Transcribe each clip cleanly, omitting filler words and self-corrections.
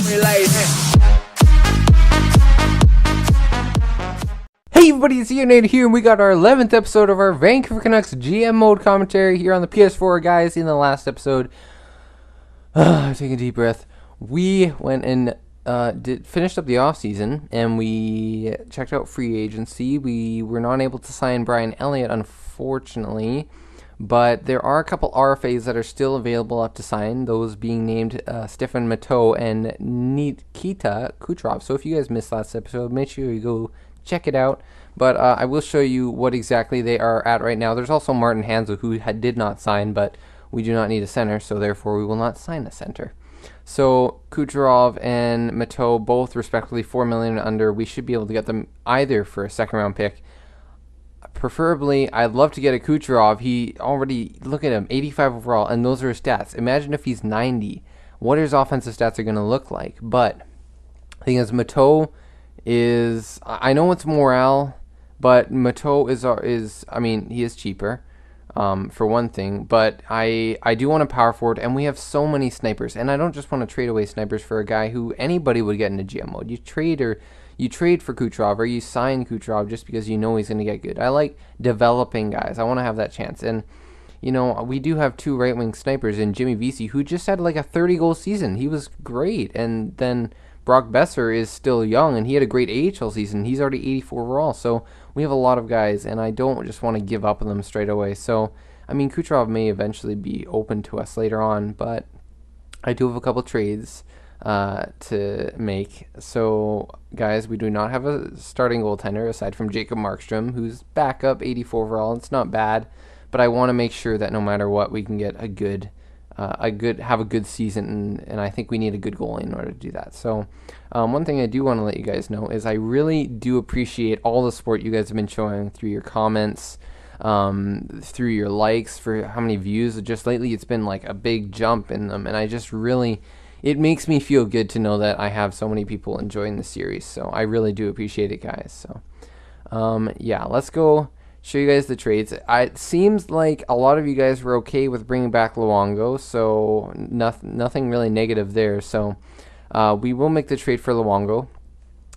Hey everybody, it's Aaronator here, and we got our 11th episode of our Vancouver Canucks GM mode commentary here on the PS4, guys. In the last episode, take a deep breath. We went and finished up the offseason, and we checked out free agency. We were not able to sign Brian Elliott, unfortunately, but there are a couple RFAs that are still available up to sign, those being named Stefan Matteau and Nikita Kucherov. So if you guys missed last episode, make sure you go check it out. But I will show you what exactly they are at right now. There's also Martin Hanzal, who did not sign, but we do not need a center, so therefore we will not sign a center. So Kucherov and Matteau, both respectively $4 million and under. We should be able to get them either for a second-round pick. Preferably, I'd love to get a Kucherov. He already, look at him, 85 overall, and those are his stats. Imagine if he's 90. What his offensive stats are going to look like. But the thing is, Matteau is, I know it's morale, but Matteau is I mean, he is cheaper, for one thing, but I do want a power forward, and we have so many snipers, and I don't just want to trade away snipers for a guy who anybody would get into GM mode. You trade for Kucherov, or you sign Kucherov just because you know he's going to get good. I like developing guys. I want to have that chance, and you know, we do have two right-wing snipers in Jimmy Vesey, who just had like a 30-goal season. He was great, and then Brock Besser is still young, and he had a great AHL season. He's already 84 overall, so we have a lot of guys, and I don't just want to give up on them straight away. So, I mean, Kucherov may eventually be open to us later on, but I do have a couple trades to make. So, guys, we do not have a starting goaltender aside from Jacob Markstrom, who's backup 84 overall. It's not bad, but I want to make sure that no matter what, we can get have a good season, and I think we need a good goalie in order to do that. So one thing I do want to let you guys know is I really do appreciate all the support you guys have been showing through your comments, through your likes, for how many views. Just lately it's been like a big jump in them, and I just really, it makes me feel good to know that I have so many people enjoying the series. So I really do appreciate it, guys. So yeah, let's go show you guys the trades. It seems like a lot of you guys were okay with bringing back Luongo, so nothing really negative there. So we will make the trade for Luongo.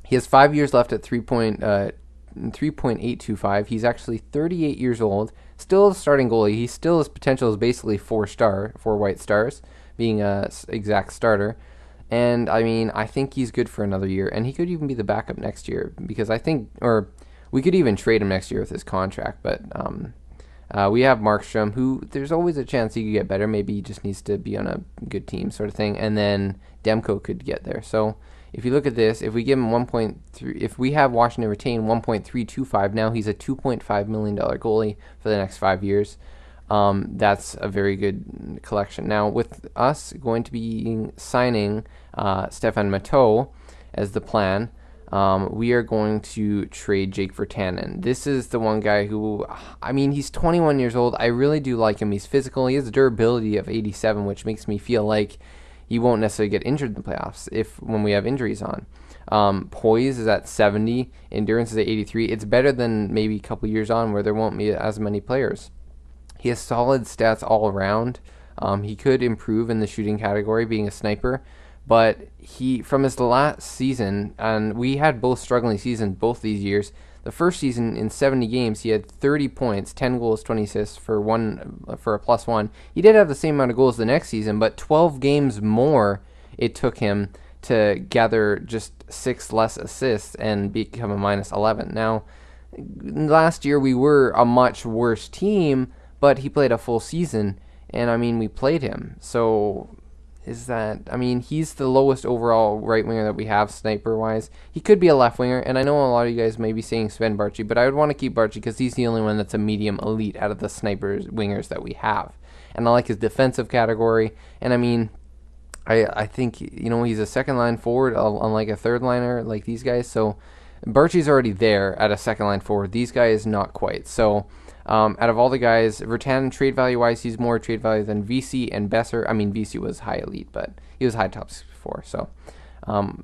He has 5 years left at 3.825. He's actually 38 years old, still a starting goalie. His potential is basically 4 white stars, being a exact starter. And I mean, I think he's good for another year, and he could even be the backup next year, because we could even trade him next year with his contract, but we have Markstrom, who there's always a chance he could get better. Maybe he just needs to be on a good team sort of thing, and then Demko could get there. So if you look at this, if we give him 1.3, if we have Washington retain 1.325, now he's a $2.5 million goalie for the next 5 years. That's a very good collection. Now, with us going to be signing Stefan Matteau as the plan, we are going to trade Jake Virtanen. This is the one guy who, I mean, he's 21 years old. I really do like him. He's physical. He has a durability of 87, which makes me feel like he won't necessarily get injured in the playoffs when we have injuries on. Poise is at 70. Endurance is at 83. It's better than maybe a couple years on where there won't be as many players. He has solid stats all around. He could improve in the shooting category, being a sniper. But from his last season, and we had both struggling seasons both these years. The first season, in 70 games, he had 30 points, 10 goals, 20 assists for a +1. He did have the same amount of goals the next season, but 12 games more it took him to gather just 6 less assists and become a -11. Now, last year we were a much worse team, but he played a full season, and I mean, we played him. So he's the lowest overall right winger that we have sniper wise. He could be a left winger, and I know a lot of you guys may be saying Sven Barchi, but I would want to keep Barchi because he's the only one that's a medium elite out of the snipers wingers that we have. And I like his defensive category, and I mean, I think, you know, he's a second line forward, unlike a third liner like these guys. So Barchi's already there at a second line forward. These guys not quite. So out of all the guys, Virtanen trade value wise, he's more trade value than VC and Besser. I mean, VC was high elite, but he was high tops before. So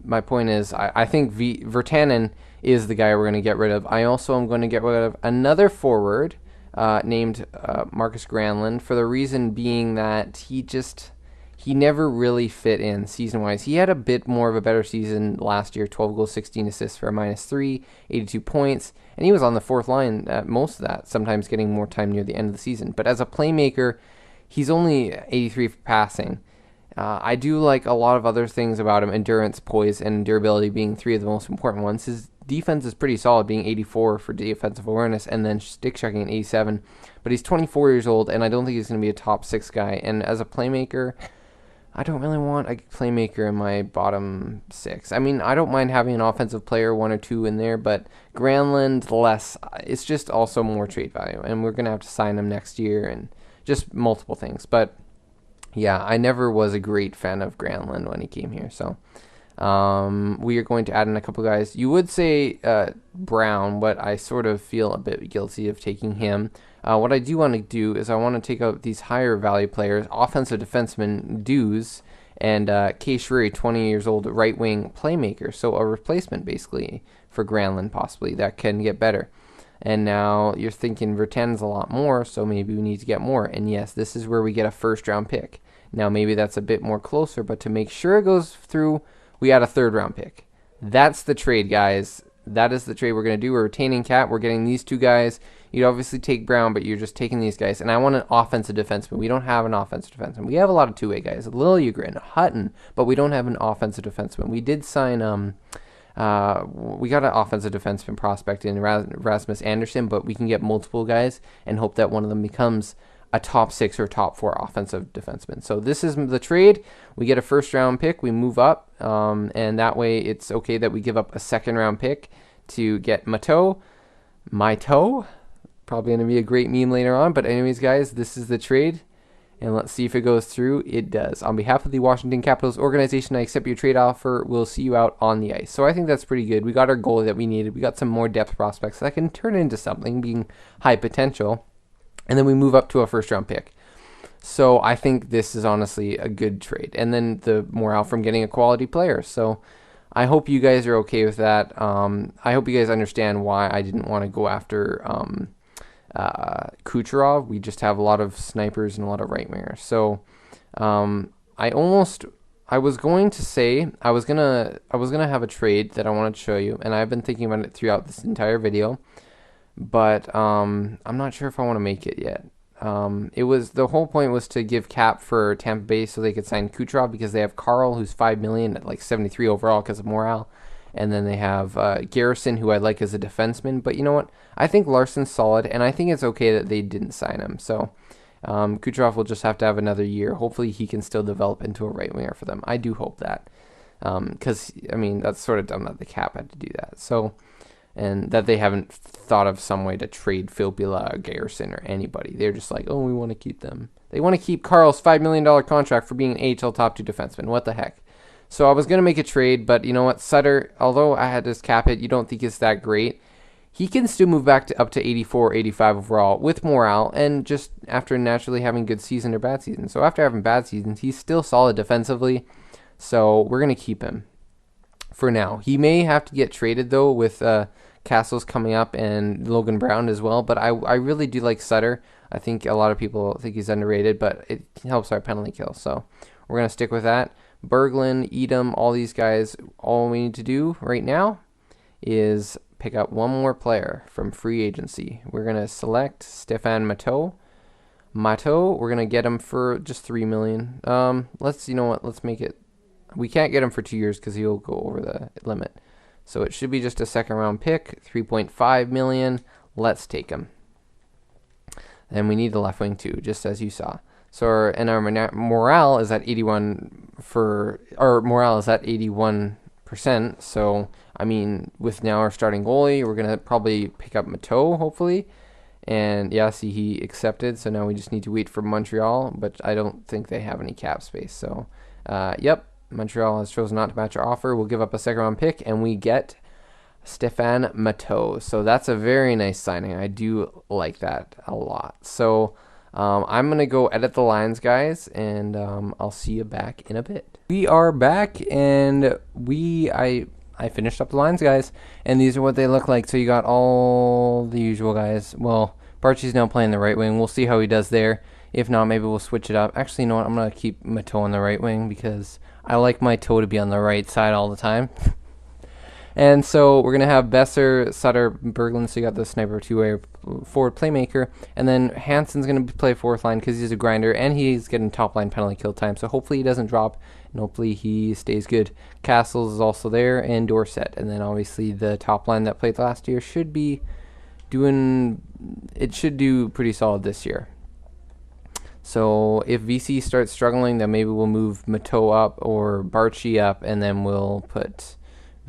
my point is, I think Virtanen is the guy we're going to get rid of. I also am going to get rid of another forward named Marcus Granlund, for the reason being that he never really fit in season-wise. He had a bit more of a better season last year, 12 goals, 16 assists for a -3, 82 points, and he was on the fourth line at most of that, sometimes getting more time near the end of the season. But as a playmaker, he's only 83 for passing. I do like a lot of other things about him, endurance, poise, and durability being three of the most important ones. His defense is pretty solid, being 84 for defensive awareness, and then stick checking at 87. But he's 24 years old, and I don't think he's going to be a top 6 guy. And as a playmaker, I don't really want a playmaker in my bottom 6. I mean, I don't mind having an offensive player, 1 or 2 in there, but Granlund, less. It's just also more trade value, and we're going to have to sign him next year, and just multiple things. But yeah, I never was a great fan of Granlund when he came here, so we are going to add in a couple guys. You would say Brown, but I sort of feel a bit guilty of taking him. What I do want to do is I want to take out these higher value players, offensive defenseman Dews, and Kay Shree, 20 years old, right wing playmaker, so a replacement basically for Granlund possibly that can get better. And now you're thinking Vertan's a lot more, so maybe we need to get more. And yes, this is where we get a first-round pick. Now maybe that's a bit more closer, but to make sure it goes through, we add a third-round pick. That's the trade, guys. That is the trade we're going to do. We're retaining Cap. We're getting these two guys. You'd obviously take Brown, but you're just taking these guys. And I want an offensive defenseman. We don't have an offensive defenseman. We have a lot of two-way guys. Liljegren, Hutton, but we don't have an offensive defenseman. We did sign... we got an offensive defenseman prospect in Rasmus Anderson, but we can get multiple guys and hope that one of them becomes a top 6 or top 4 offensive defenseman. So this is the trade. We get a first round pick. We move up, and that way it's okay that we give up a second round pick to get Mato. Probably going to be a great meme later on. But anyways, guys, this is the trade. And let's see if it goes through. It does. On behalf of the Washington Capitals organization, I accept your trade offer. We'll see you out on the ice. So I think that's pretty good. We got our goalie that we needed. We got some more depth prospects that can turn into something, being high potential. And then we move up to a first-round pick. So I think this is honestly a good trade. And then the morale from getting a quality player. So I hope you guys are okay with that. I hope you guys understand why I didn't want to go after... Kucherov. We just have a lot of snipers and a lot of right wingers. So I was going to have a trade that I wanted to show you, and I've been thinking about it throughout this entire video, but I'm not sure if I want to make it yet. The whole point was to give cap for Tampa Bay so they could sign Kucherov because they have Carl, who's $5 million at like 73 overall because of morale. And then they have Garrison, who I like as a defenseman. But you know what? I think Larson's solid, and I think it's okay that they didn't sign him. So Kucherov will just have to have another year. Hopefully he can still develop into a right winger for them. I do hope that. Because, I mean, that's sort of dumb that the Cap had to do that. So, and that they haven't thought of some way to trade Filppula, or Garrison, or anybody. They're just like, oh, we want to keep them. They want to keep Carl's $5 million contract for being an AHL top 2 defenseman. What the heck? So I was going to make a trade, but you know what? Sutter, although I had this cap hit, you don't think it's that great. He can still move back to up to 84, 85 overall with morale and just after naturally having good season or bad season. So after having bad seasons, he's still solid defensively. So we're going to keep him for now. He may have to get traded, though, with Castles coming up and Logan Brown as well. But I really do like Sutter. I think a lot of people think he's underrated, but it helps our penalty kill. So we're going to stick with that. Berglund, Edom, all these guys, all we need to do right now is pick up one more player from free agency. We're going to select Stefan Mato. We're going to get him for just $3 million. Let's make it. We can't get him for 2 years because he'll go over the limit. So it should be just a second round pick, $3.5 million. Let's take him. And we need the left wing too, just as you saw. So our morale is at 81%. So I mean, with now our starting goalie, we're gonna probably pick up Mato hopefully. And yeah, see, he accepted. So now we just need to wait for Montreal, but I don't think they have any cap space. So yep, Montreal has chosen not to match our offer. We'll give up a second round pick, and we get Stefan Mato. So that's a very nice signing. I do like that a lot. So I'm going to go edit the lines, guys, and I'll see you back in a bit. We are back, and I finished up the lines, guys, and these are what they look like. So you got all the usual guys. Well, Barchi's now playing the right wing. We'll see how he does there. If not, maybe we'll switch it up. Actually, you know what? I'm going to keep Mateau on the right wing because I like my toe to be on the right side all the time. And so we're going to have Besser, Sutter, Berglund, so you got the sniper two-way forward playmaker. And then Hansen's going to play fourth line because he's a grinder, and he's getting top-line penalty kill time. So hopefully he doesn't drop, and hopefully he stays good. Castles is also there, and Dorset. And then obviously the top line that played last year should be doing... It should do pretty solid this year. So if VC starts struggling, then maybe we'll move Mateau up or Barchi up, and then we'll put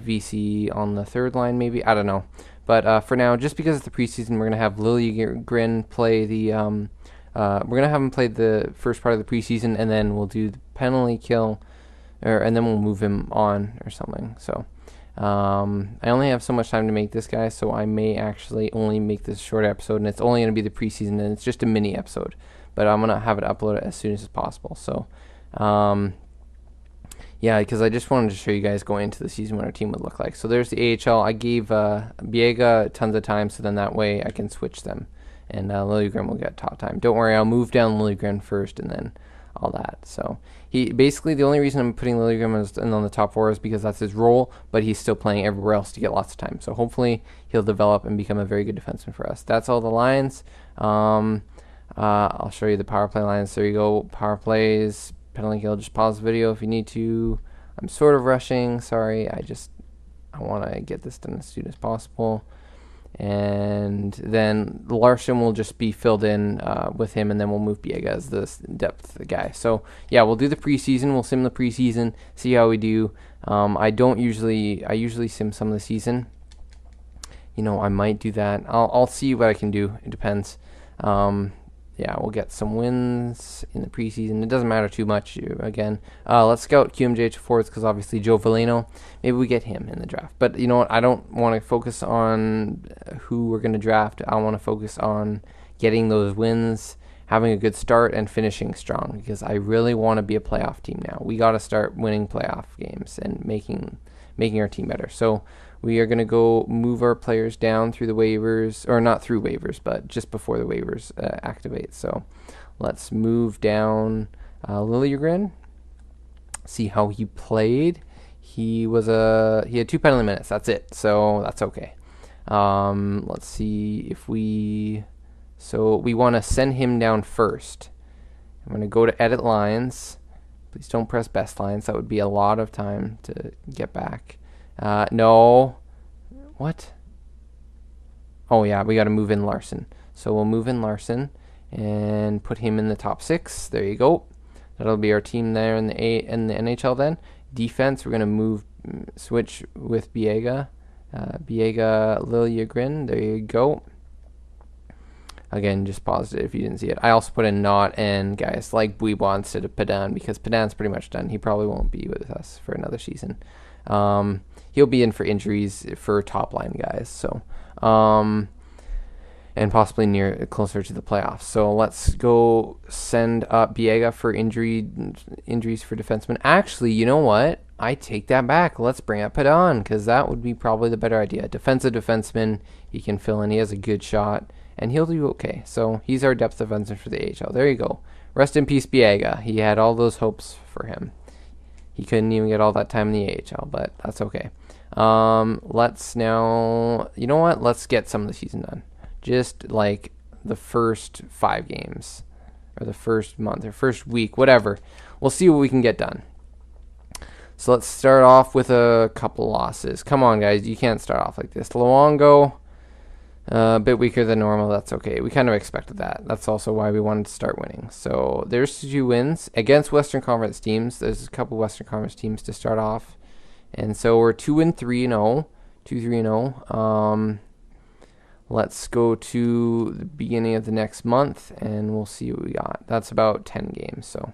VC on the third line, maybe. I don't know. But for now, just because it's the preseason, we're going to have Liljegren play the... we're going to have him play the first part of the preseason, and then we'll do the penalty kill, and then we'll move him on or something. So I only have so much time to make this guy, so I may actually only make this short episode, and it's only going to be the preseason, and it's just a mini episode. But I'm going to have it uploaded as soon as possible. So, yeah, because I just wanted to show you guys going into the season what our team would look like. So there's the AHL. I gave Biega tons of time, so then that way I can switch them. And Liljegren will get top time. Don't worry, I'll move down Liljegren first and then all that. So he basically, the only reason I'm putting Liljegren on the top four is because that's his role, but he's still playing everywhere else to get lots of time. So hopefully he'll develop and become a very good defenseman for us. That's all the lines. I'll show you the power play lines. There you go. Power plays, penalty kill. Just pause the video if you need to. I'm sort of rushing. Sorry. I want to get this done as soon as possible. And then Larson will just be filled in with him, and then we'll move Biega as the depth guy. So yeah, we'll do the preseason. We'll sim the preseason, see how we do. I usually sim some of the season. You know, I might do that. I'll see what I can do. It depends. Yeah, we'll get some wins in the preseason. It doesn't matter too much, again. Let's scout QMJH forwards because obviously Joe Veleno, maybe we get him in the draft. But you know what? I don't want to focus on who we're going to draft. I want to focus on getting those wins, having a good start, and finishing strong because I really want to be a playoff team now. We got to start winning playoff games and making our team better. So we are going to go move our players down through the waivers, or not through waivers, but just before the waivers activate. So let's move down Liljegren, see how he played. He had 2 penalty minutes. That's it. So that's okay. Let's see if so we want to send him down first. I'm going to go to edit lines. Please don't press best lines. That would be a lot of time to get back. No. What? Oh, yeah, we got to move in Larson. So we'll move in Larson and put him in the top 6. There you go. That'll be our team there in the NHL then. Defense, we're going to switch with Biega. Biega, Liljegren. There you go. Again, just paused it if you didn't see it. I also put in Not and guys like Buibois instead of Padan because Padan's pretty much done. He probably won't be with us for another season. He'll be in for injuries for top line guys. So, and possibly closer to the playoffs. So let's go send up Biega for injuries for defensemen. Actually, you know what? I take that back. Let's bring up Padan because that would be probably the better idea. Defensive defenseman, he can fill in. He has a good shot, and he'll do okay. So he's our depth defenseman for the AHL. There you go. Rest in peace, Biega. He had all those hopes for him. He couldn't even get all that time in the AHL, but that's okay. Let's now, you know what? Let's get some of the season done. Just like the first 5 games, or the first month, or first week, whatever. We'll see what we can get done. So let's start off with a couple losses. Come on, guys. You can't start off like this. Luongo, a bit weaker than normal. That's okay. We kind of expected that. That's also why we wanted to start winning. So there's 2 wins against Western Conference teams. There's a couple Western Conference teams to start off. And so we're 2-3-0. 2-3-0. Let's go to the beginning of the next month, and we'll see what we got. That's about 10 games. So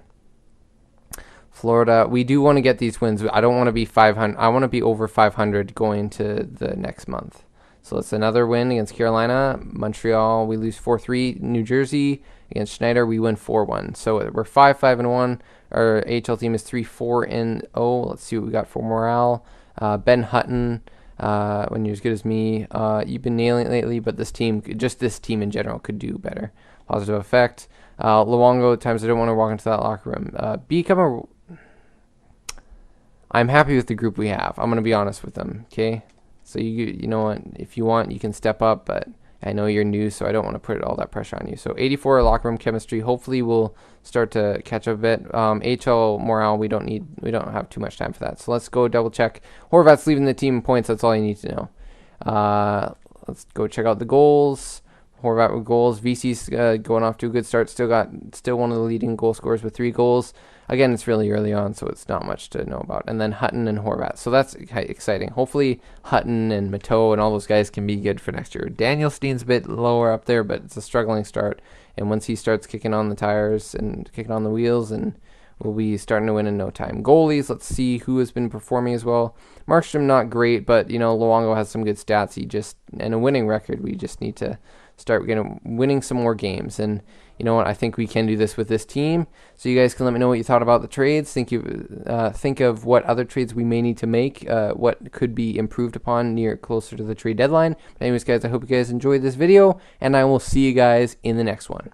Florida, we do want to get these wins. I don't want to be 500. I want to be over 500 going to the next month. So it's another win against Carolina. Montreal, we lose 4-3. New Jersey, against Schneider, we win 4-1. So we're 5-5-1. Our AHL team is 3-4-0. Let's see what we got for morale. Ben Hutton, when you're as good as me, you've been nailing it lately, but this team in general could do better. Positive effect. Luongo, at times I don't want to walk into that locker room. I'm happy with the group we have. I'm going to be honest with them, okay? So you know what? If you want, you can step up, but I know you're new, so I don't want to put all that pressure on you. So 84 locker room chemistry. Hopefully we'll start to catch up a bit. HL morale, we don't have too much time for that. So let's go double check. Horvat's leaving the team in points. That's all you need to know. Let's go check out the goals. Horvat with goals. VC's going off to a good start. Still one of the leading goal scorers with 3 goals. Again, it's really early on, so it's not much to know about. And then Hutton and Horvat. So that's exciting. Hopefully Hutton and Mateau and all those guys can be good for next year. Daniel Steen's a bit lower up there, but it's a struggling start. And once he starts kicking on the tires and kicking on the wheels, and we'll be starting to win in no time. Goalies, let's see who has been performing as well. Markstrom, not great, but, Luongo has some good stats. And a winning record. We just need to start winning some more games. And you know what? I think we can do this with this team. So you guys can let me know what you thought about the trades. Think of what other trades we may need to make, what could be improved upon closer to the trade deadline. But anyways, guys, I hope you guys enjoyed this video, and I will see you guys in the next one.